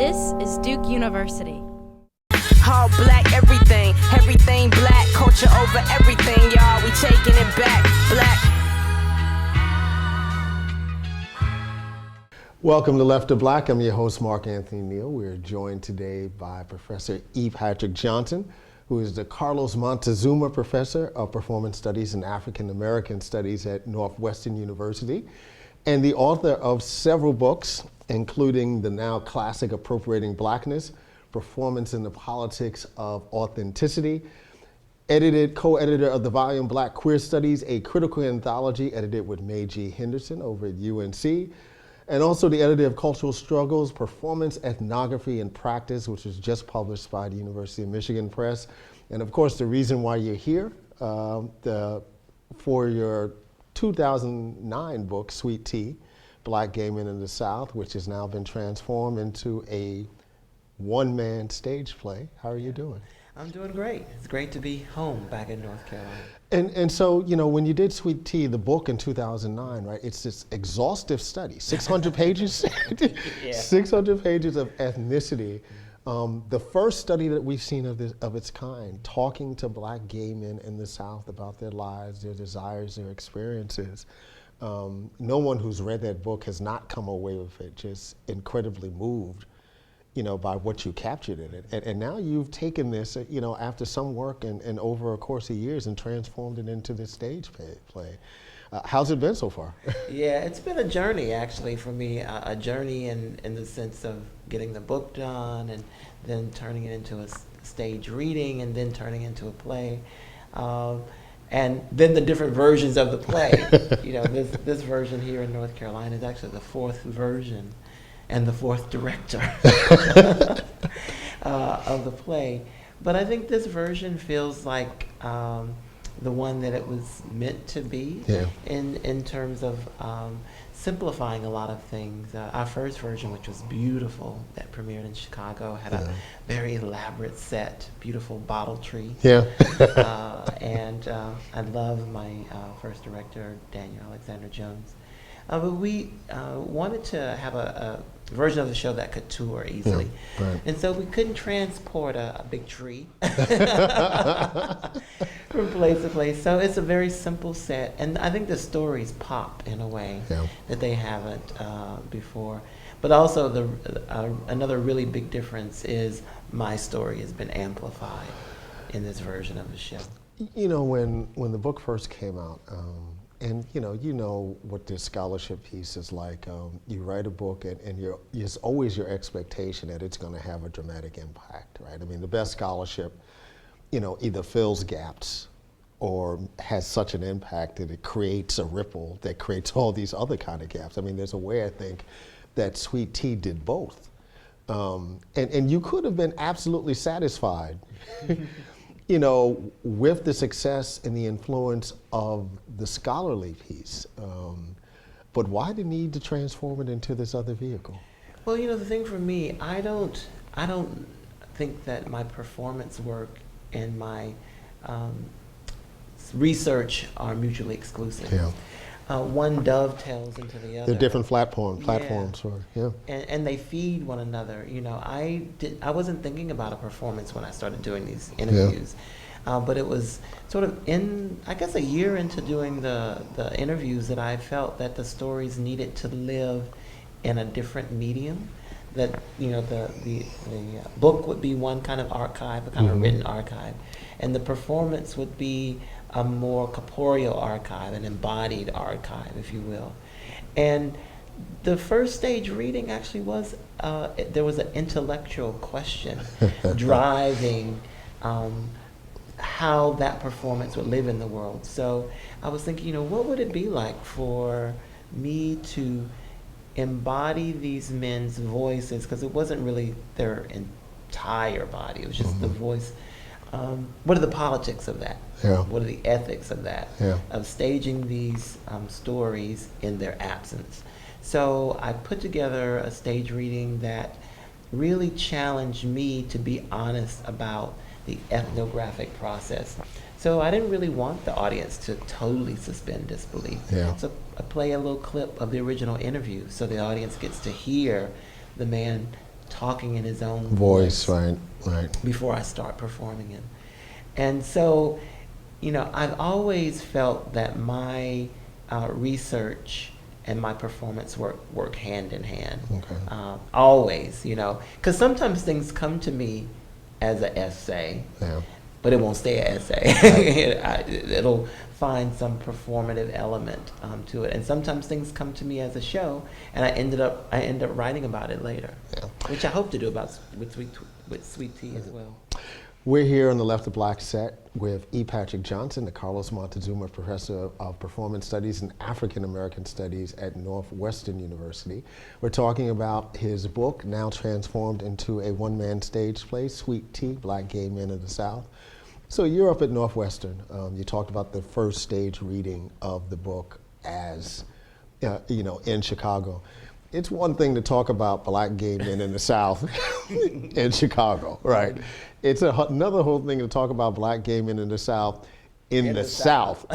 This is Duke University. All black, everything, everything black, culture over everything, y'all, we taking it back, black. Welcome to Left to Black. I'm your host, Mark Anthony Neal. We're joined today by Professor E. Patrick Johnson, who is the Carlos Montezuma Professor of Performance Studies and African American Studies at Northwestern University, and the author of several books, including the now classic Appropriating Blackness, Performance in the Politics of Authenticity, co-editor of the volume Black Queer Studies, a critical anthology edited with Mae G. Henderson over at UNC, and also the editor of Cultural Struggles, Performance, Ethnography, and Practice, which was just published by the University of Michigan Press. And of course, the reason why you're here for your 2009 book, Sweet Tea, Black Gay Men in the South, which has now been transformed into a one-man stage play. How are you doing? I'm doing great. It's great to be home back in North Carolina. And so, you know, when you did Sweet Tea, the book in 2009, right, it's this exhaustive study, 600 pages, Yeah. 600 pages of ethnicity. The first study that we've seen of its kind, talking to black gay men in the South about their lives, their desires, their experiences. No one who's read that book has not come away with it just incredibly moved, you know, by what you captured in it. And now you've taken this, you know, after some work and over a course of years and transformed it into this stage play. How's it been so far? Yeah, it's been a journey actually for me, a journey in the sense of getting the book done and then turning it into a stage reading and then turning it into a play. And then the different versions of the play. You know, this version here in North Carolina is actually the fourth version and the fourth director of the play. But I think this version feels like the one that it was meant to be, yeah, in terms of simplifying a lot of things. Our first version, which was beautiful, that premiered in Chicago, had a very elaborate set, beautiful bottle tree. Yeah. And I love my first director, Daniel Alexander Jones. But we wanted to have a version of the show that could tour easily. Yeah, right. And so we couldn't transport a big tree from place to place. So it's a very simple set. And I think the stories pop in a way that they haven't before. But also another really big difference is my story has been amplified in this version of the show. You know, when the book first came out, and you know what this scholarship piece is like. You write a book, and it's always your expectation that it's going to have a dramatic impact, right? I mean, the best scholarship, you know, either fills gaps or has such an impact that it creates a ripple that creates all these other kind of gaps. I mean, there's a way I think that Sweet Tea did both, and you could have been absolutely satisfied. You know, with the success and the influence of the scholarly piece. But why the need to transform it into this other vehicle? Well, you know, the thing for me, I don't think that my performance work and my research are mutually exclusive. Yeah. One dovetails into the other. They're different platforms, yeah. And they feed one another. You know, I wasn't thinking about a performance when I started doing these interviews, but it was sort of I guess a year into doing the interviews that I felt that the stories needed to live in a different medium. That, you know, the book would be one kind of archive, a kind of written archive, and the performance would be a more corporeal archive, an embodied archive, if you will. And the first stage reading actually was, there was an intellectual question driving how that performance would live in the world. So I was thinking, you know, what would it be like for me to embody these men's voices, because it wasn't really their entire body, it was just the voice. What are the politics of that? Yeah. What are the ethics of that? Yeah. Of staging these stories in their absence. So I put together a stage reading that really challenged me to be honest about the ethnographic process. So I didn't really want the audience to totally suspend disbelief. Yeah. So I play a little clip of the original interview so the audience gets to hear the man talking in his own voice, right, right. before I start performing it. And so, you know, I've always felt that my research and my performance work hand in hand. Okay. Always, you know, because sometimes things come to me as an essay, Yeah. but it won't stay an essay. It'll find some performative element to it. And sometimes things come to me as a show, and I end up writing about it later, Yeah. which I hope to do with Sweet Tea as well. We're here on the Left of Black set with E. Patrick Johnson, the Carlos Montezuma Professor of Performance Studies and African American Studies at Northwestern University. We're talking about his book, now transformed into a one-man stage play, Sweet Tea, Black Gay Men of the South. So you're up at Northwestern. You talked about the first stage reading of the book as, you know, in Chicago. It's one thing to talk about black gay men in the South in Chicago, right? It's another whole thing to talk about black gay men in the South in the South.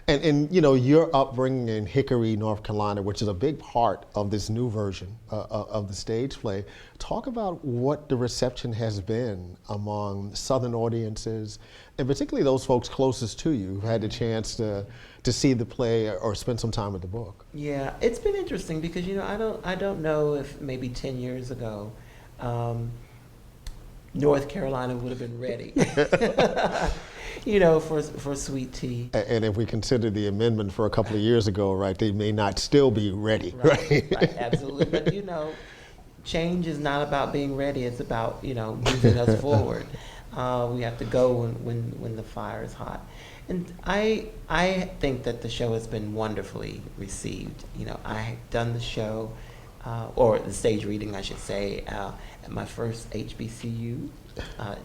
And you know, your upbringing in Hickory, North Carolina, which is a big part of this new version of the stage play. Talk about what the reception has been among Southern audiences, and particularly those folks closest to you who've had the chance to see the play or spend some time with the book. Yeah, it's been interesting because, you know, I don't know if maybe 10 years ago, North Carolina would have been ready, you know, for Sweet Tea. And if we consider the amendment for a couple of years ago, right, they may not still be ready, right? Right, absolutely. But, you know, change is not about being ready. It's about, you know, moving us forward. We have to go when the fire is hot. And I think that the show has been wonderfully received. You know, I had done the show, or the stage reading, I should say, at my first HBCU,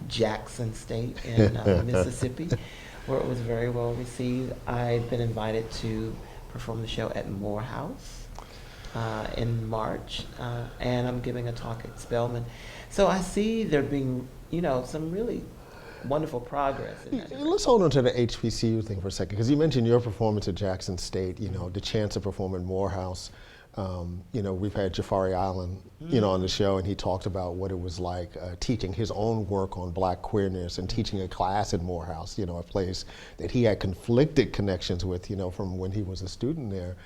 Jackson State in Mississippi, where it was very well received. I've been invited to perform the show at Morehouse in March, and I'm giving a talk at Spelman. So I see there being, you know, some really wonderful progress in that direction. Let's hold on to the HBCU thing for a second, because you mentioned your performance at Jackson State, you know, the chance to perform in Morehouse. You know, we've had Jafari Island, you know, on the show, and he talked about what it was like teaching his own work on black queerness and teaching a class at Morehouse, you know, a place that he had conflicted connections with, you know, from when he was a student there.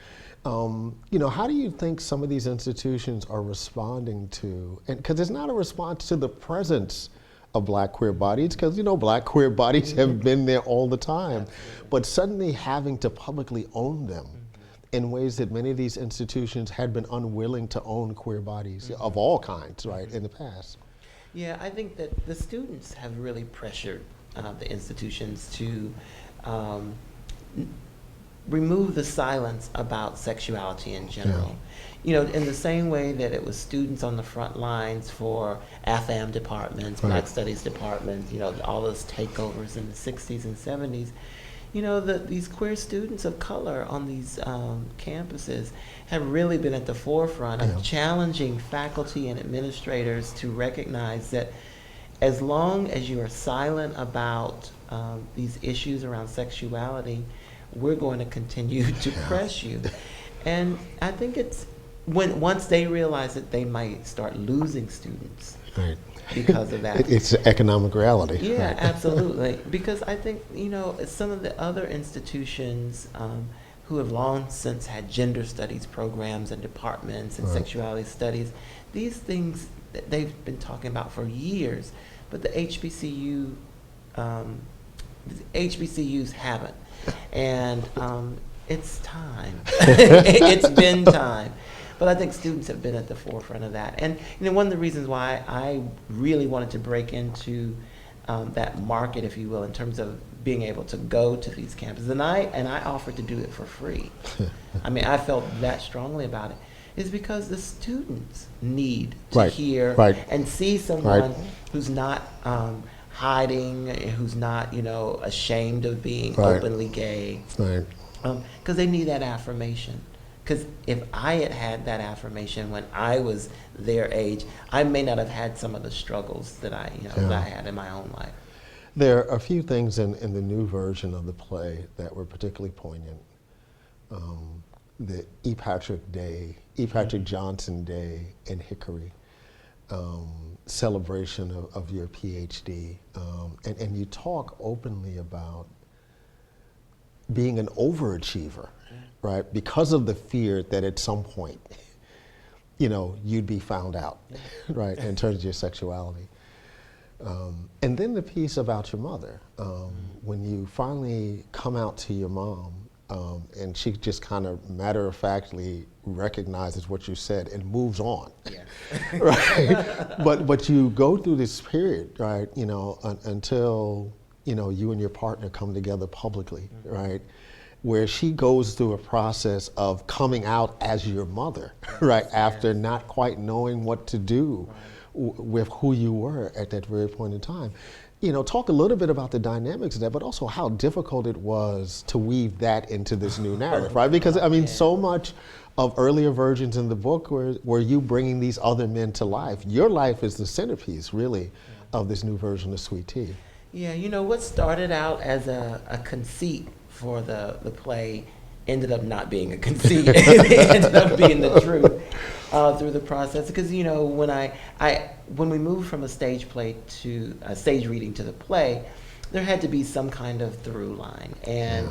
You know, how do you think some of these institutions are responding to, and because it's not a response to the presence of black queer bodies, because, you know, black queer bodies have been there all the time, but suddenly having to publicly own them in ways that many of these institutions had been unwilling to own queer bodies of all kinds, right, in the past. Yeah, I think that the students have really pressured the institutions to remove the silence about sexuality in general. You know, in the same way that it was students on the front lines for AFAM departments, Black Studies departments, you know, all those takeovers in the 60s and 70s, you know, these queer students of color on these campuses have really been at the forefront of challenging faculty and administrators to recognize that as long as you are silent about these issues around sexuality, we're going to continue to press you. And I think it's once they realize that they might start losing students because of that. It's economic reality. Yeah, absolutely. Because I think, you know, some of the other institutions who have long since had gender studies programs and departments and sexuality studies, these things that they've been talking about for years, but the HBCUs haven't. And it's time. It's been time. But I think students have been at the forefront of that. And, you know, one of the reasons why I really wanted to break into that market, if you will, in terms of being able to go to these campuses, and I offered to do it for free. I mean, I felt that strongly about it, is because the students need to hear and see someone who's not hiding, who's not, you know, ashamed of being openly gay, because they need that affirmation. Because if I had had that affirmation when I was their age, I may not have had some of the struggles that I had in my own life. There are a few things in the new version of the play that were particularly poignant. The E. Patrick Johnson Day in Hickory. celebration of your PhD, and you talk openly about being an overachiever, right? Because of the fear that at some point, you'd be found out, right, in terms of your sexuality. And then the piece about your mother, when you finally come out to your mom, and she just kind of matter-of-factly recognizes what you said and moves on, right? But you go through this period, right, until, you and your partner come together publicly, right? Where she goes through a process of coming out as your mother, right, after not quite knowing what to do with who you were at that very point in time. Talk a little bit about the dynamics of that, but also how difficult it was to weave that into this new narrative, right? Because, so much of earlier versions in the book were you bringing these other men to life. Your life is the centerpiece, really, of this new version of Sweet Tea. Yeah, what started out as a conceit for the play ended up not being a conceit. It ended up being the truth through the process. Because when we moved from a stage play to a stage reading to the play, there had to be some kind of through line. And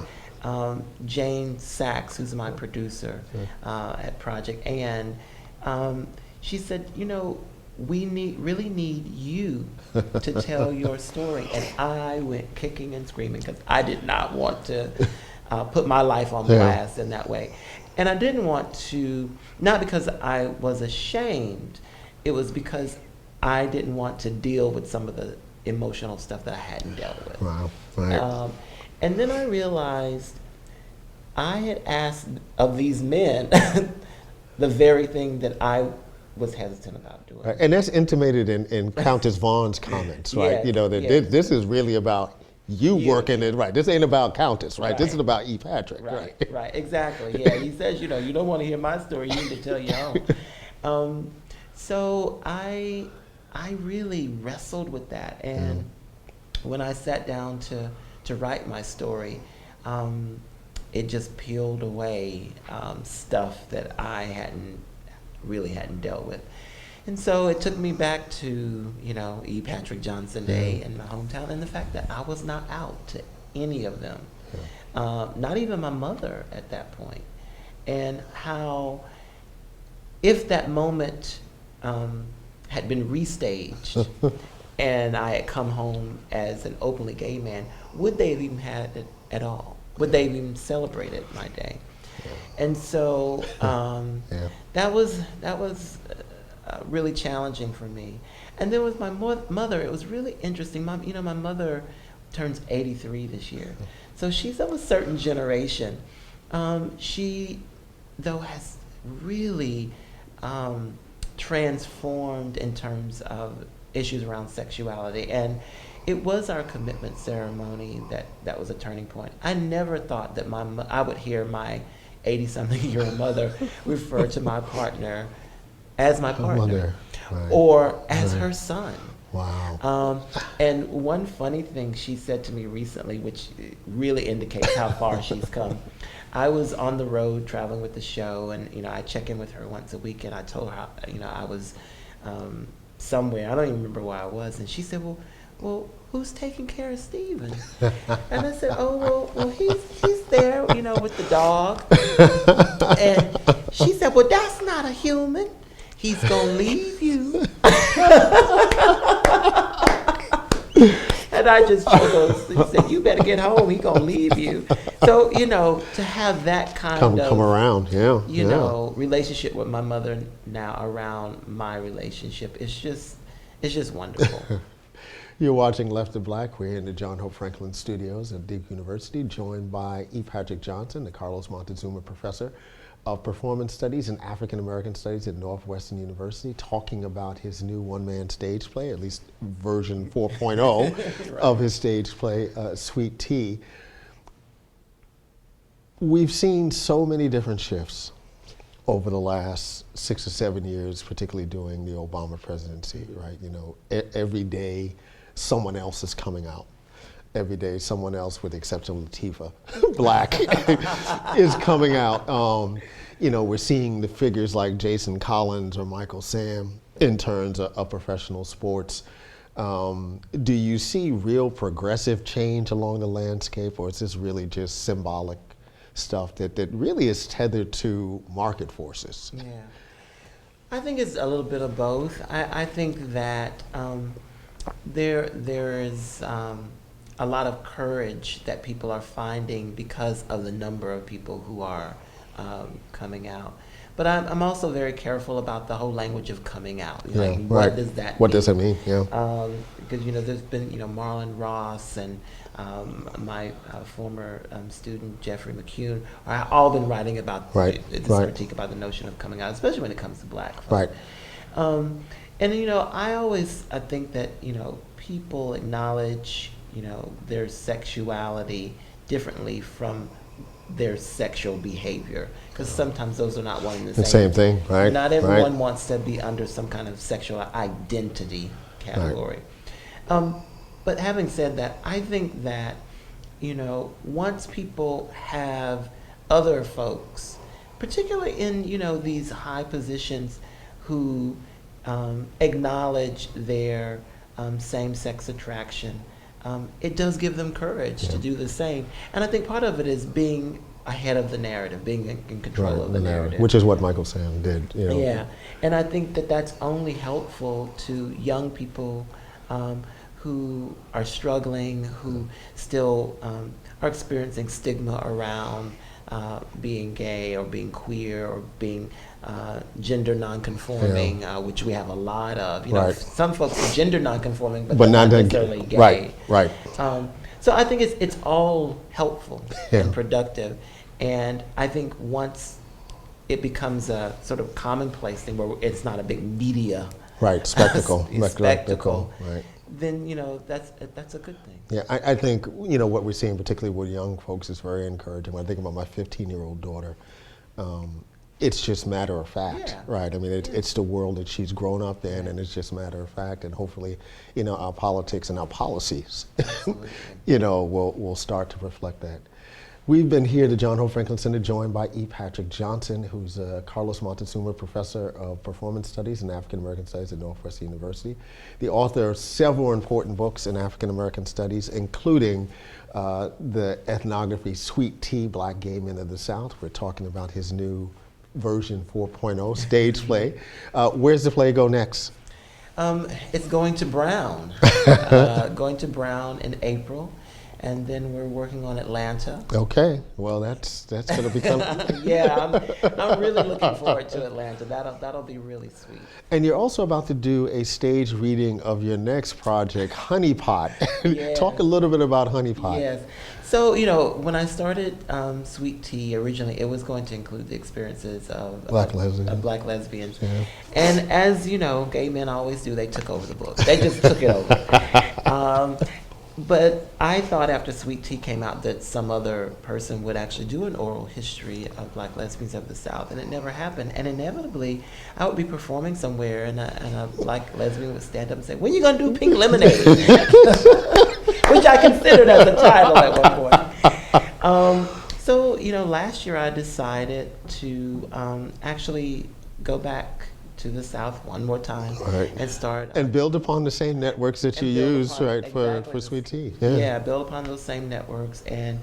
Jane Sachs, who's my producer at Project Ann, she said, we really need you to tell your story. And I went kicking and screaming because I did not want to put my life on blast in that way. And I didn't want to, not because I was ashamed, it was because I didn't want to deal with some of the emotional stuff that I hadn't dealt with. Wow, right. And then I realized I had asked of these men the very thing that I was hesitant about doing. Right. And that's intimated in Countess Vaughn's comments, right? This is really about you working it, right? This ain't about Countess, right? This is about E. Patrick, right? Right, exactly. Yeah, he says, you don't want to hear my story, you need to tell your own. So I really wrestled with that, and when I sat down to write my story, it just peeled away stuff that I hadn't dealt with. And so it took me back to, E. Patrick Johnson Day in my hometown, and the fact that I was not out to any of them, not even my mother at that point. And how, if that moment had been restaged and I had come home as an openly gay man, would they have even had it at all? Would they have even celebrated my day? And so that was really challenging for me. And then with my mother, it was really interesting. My mother turns 83 this year, so she's of a certain generation. She, though, has really transformed in terms of issues around sexuality, and it was our commitment ceremony that was a turning point. I never thought that I would hear my 80-something-year-old mother refer to my partner as my partner, or as her son. Wow. And one funny thing she said to me recently, which really indicates how far she's come. I was on the road traveling with the show, and I check in with her once a week, and I told her, I was somewhere. I don't even remember where I was, and she said, well, who's taking care of Steven? And I said, well, he's there, with the dog. And she said, well, that's not a human. He's gonna leave you. And I just chuckled. She said, you better get home. He's gonna leave you. So, to have that kind of come around, relationship with my mother now around my relationship, it's just wonderful. You're watching Left of Black. We're in the John Hope Franklin Studios at Duke University, joined by E. Patrick Johnson, the Carlos Montezuma Professor of Performance Studies and African American Studies at Northwestern University, talking about his new one-man stage play, at least version 4.0 of his stage play, Sweet Tea. We've seen so many different shifts over the last 6 or 7 years, particularly during the Obama presidency, right? Every day someone else is coming out. Every day someone else, with the exception of Latifah, black, is coming out. We're seeing the figures like Jason Collins or Michael Sam, in terms of professional sports. Do you see real progressive change along the landscape, or is this really just symbolic stuff that really is tethered to market forces? Yeah. I think it's a little bit of both. I think that there is a lot of courage that people are finding because of the number of people who are coming out. But I'm also very careful about the whole language of coming out. You know, like, what does that What mean? does it mean? Yeah. Because there's been Marlon Ross and my former student Jeffrey McCune are all been writing about this critique about the notion of coming out, especially when it comes to black folks. Right. And I think that people acknowledge their sexuality differently from their sexual behavior, because sometimes those are not one and the same thing, right? Not everyone wants to be under some kind of sexual identity category. But having said that, I think that once people have other folks, particularly in these high positions, who acknowledge their same-sex attraction, it does give them courage to do the same. And I think part of it is being ahead of the narrative, being in control of the narrative. Which is what Michael Sam did. Yeah, and I think that that's only helpful to young people who are struggling, who still are experiencing stigma around being gay or being queer or being gender nonconforming, which we have a lot of. Some folks are gender nonconforming, but not necessarily gay. Right. So I think it's all helpful and productive, and I think once it becomes a sort of commonplace thing where it's not a big media spectacle, right, then that's a good thing. Yeah, I think what we're seeing, particularly with young folks, is very encouraging. When I think about my 15-year-old daughter, it's just matter of fact, right? I mean, it's the world that she's grown up in, and it's just matter of fact. And hopefully, our politics and our policies, will start to reflect that. We've been here at the John Hope Franklin Center, joined by E. Patrick Johnson, who's a Carlos Montezuma Professor of Performance Studies and African American Studies at Northwestern University, the author of several important books in African American Studies, including the ethnography Sweet Tea, Black Gay Men of the South. We're talking about his new version 4.0 stage play. Where's the play go next? It's going to Brown. Going to Brown in April. And then we're working on Atlanta. Okay, well that's going to become. Yeah, I'm really looking forward to Atlanta. That'll be really sweet. And you're also about to do a stage reading of your next project, Honey Pot. Yes. Talk a little bit about Honey Pot. Yes. So when I started Sweet Tea originally, it was going to include the experiences of black lesbians. Yeah. And as gay men always do, they took over the book. They just took it over. But I thought after Sweet Tea came out that some other person would actually do an oral history of black lesbians of the South, and it never happened. And inevitably, I would be performing somewhere, and a black lesbian would stand up and say, "When you gonna do Pink Lemonade?" Which I considered as a title at one point. So last year I decided to actually go back to the South one more time and start and build upon the same networks that you use for Sweet Tea. Yeah, build upon those same networks and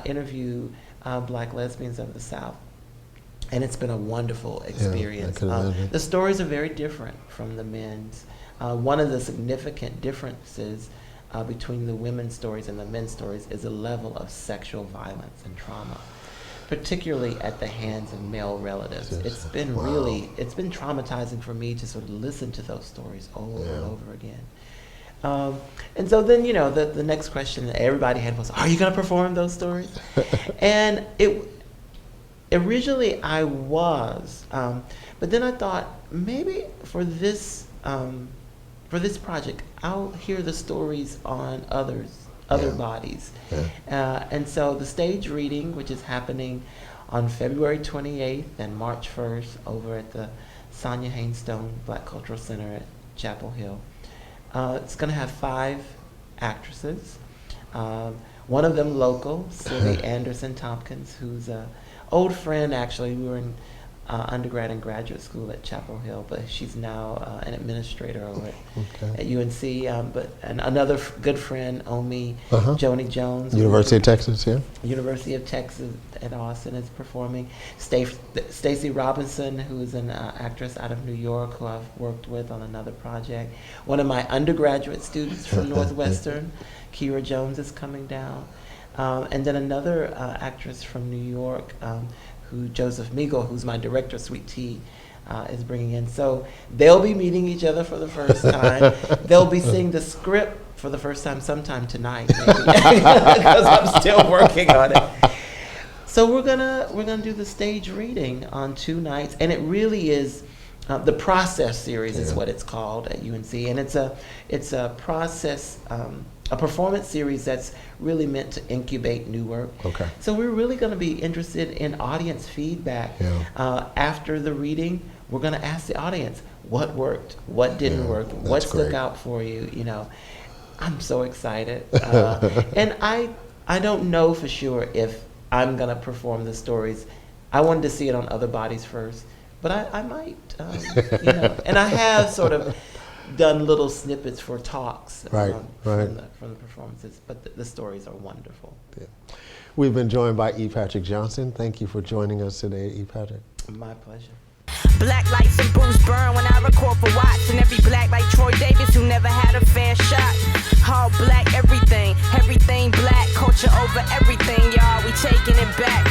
interview black lesbians of the South. And it's been a wonderful experience. The stories are very different from the men's. One of the significant differences between the women's stories and the men's stories is a level of sexual violence and trauma, particularly at the hands of male relatives. It's been it's been traumatizing for me to sort of listen to those stories over and over again. And so then, the next question that everybody had was, are you going to perform those stories? And originally I was, but then I thought maybe for this project, I'll hear the stories on other bodies. And so the stage reading, which is happening on February 28th and March 1st over at the Sonia Hainstone Black Cultural Center at Chapel Hill. It's going to have 5 actresses. One of them local, Sylvie Anderson Tompkins, who's an old friend actually. We were in undergrad and graduate school at Chapel Hill, but she's now an administrator over at UNC. And another good friend, Omi Joni Jones. University of Texas, yeah. University of Texas at Austin is performing. Stacey Robinson, who is an actress out of New York, who I've worked with on another project. One of my undergraduate students from Northwestern, Kira Jones, is coming down. And then another actress from New York, who Joseph Meagle, who's my director, Sweet Tea, is bringing in. So they'll be meeting each other for the first time. They'll be seeing the script for the first time sometime tonight, maybe, because I'm still working on it. So we're gonna do the stage reading on 2 nights, and it really is the Process series is what it's called at UNC, and it's a process. A performance series that's really meant to incubate new work. Okay. So we're really going to be interested in audience feedback. After the reading, we're going to ask the audience what worked, what didn't work, what stuck out for you. You know, I'm so excited, and I don't know for sure if I'm going to perform the stories. I wanted to see it on other bodies first, but I might. You know, and I have sort of done little snippets for talks from the performances, but the stories are wonderful. Yeah. We've been joined by E. Patrick Johnson. Thank you for joining us today, E. Patrick. My pleasure. Black lights and Bruce burn when I record for Watts, and every black like Troy Davis who never had a fair shot. All black everything, everything black, culture over everything, y'all, we taking it back.